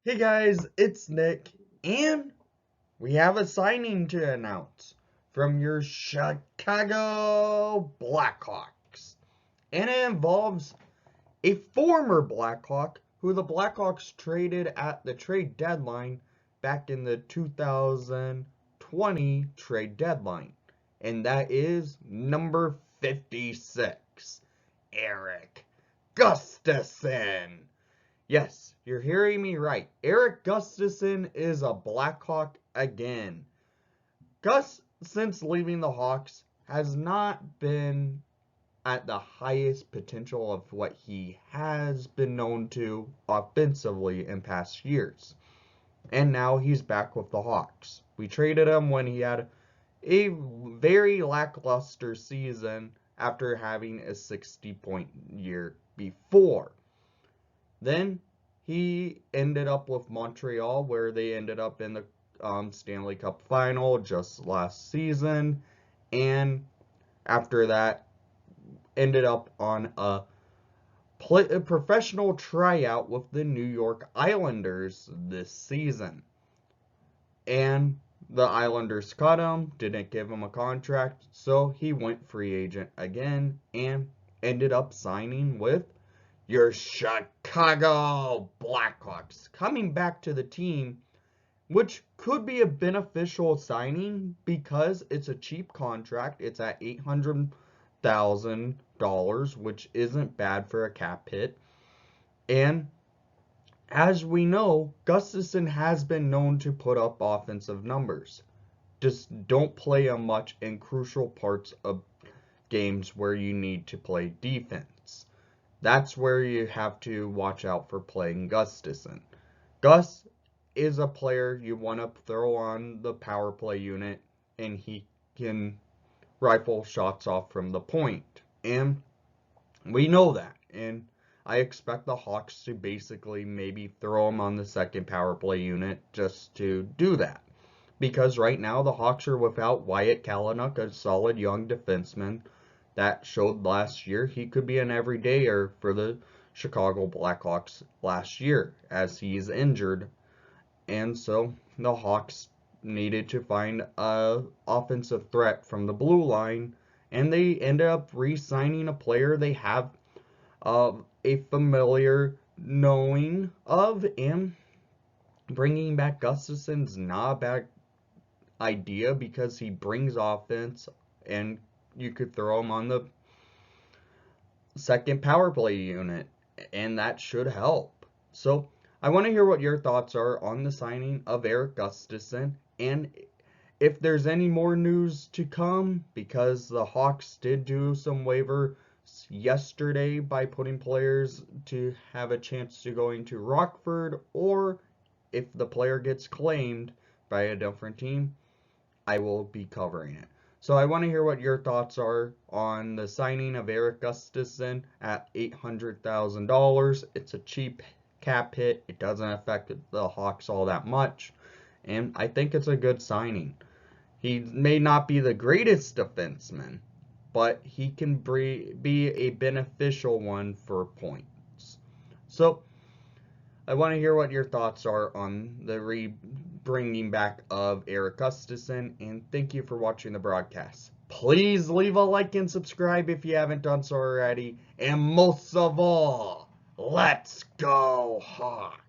Hey guys, it's Nick, and we have a signing to announce from your Chicago Blackhawks. And it involves a former Blackhawk who the Blackhawks traded at the trade deadline back in the 2020 trade deadline. And that is number 56, Erik Gustafsson. Yes, you're hearing me right. Erik Gustafsson is a Blackhawk again. Gus, since leaving the Hawks, has not been at the highest potential of what he has been known to offensively in past years. And now he's back with the Hawks. We traded him when he had a very lackluster season after having a 60-point year before. Then he ended up with Montreal, where they ended up in the Stanley Cup final just last season. And after that, ended up on a professional tryout with the New York Islanders this season. And the Islanders cut him, didn't give him a contract, so he went free agent again and ended up signing with your Chicago Blackhawks, coming back to the team, which could be a beneficial signing because it's a cheap contract. It's at $800,000, which isn't bad for a cap hit. And as we know, Gustafsson has been known to put up offensive numbers. Just don't play him much in crucial parts of games where you need to play defense. That's where you have to watch out for playing Gustafsson. Gus is a player you want to throw on the power play unit, and he can rifle shots off from the point. And we know that. And I expect the Hawks to basically maybe throw him on the second power play unit just to do that. Because right now the Hawks are without Wyatt Kalynuk, a solid young defenseman that showed last year he could be an everydayer for the Chicago Blackhawks last year as he's injured. And so the Hawks needed to find an offensive threat from the blue line, and they ended up re-signing a player they have a familiar knowing of, and bringing back Gustafsson's not a bad idea because he brings offense, and you could throw him on the second power play unit, and that should help. So I want to hear what your thoughts are on the signing of Erik Gustafsson, and if there's any more news to come, because the Hawks did do some waiver yesterday by putting players to have a chance to go into Rockford, or if the player gets claimed by a different team, I will be covering it. So I want to hear what your thoughts are on the signing of Erik Gustafsson at $800,000. It's a cheap cap hit. It doesn't affect the Hawks all that much. And I think it's a good signing. He may not be the greatest defenseman, but he can be a beneficial one for points. So I want to hear what your thoughts are on the bringing back of Erik Gustafsson, and thank you for watching the broadcast. Please leave a like and subscribe if you haven't done so already, and most of all, let's go Hawks!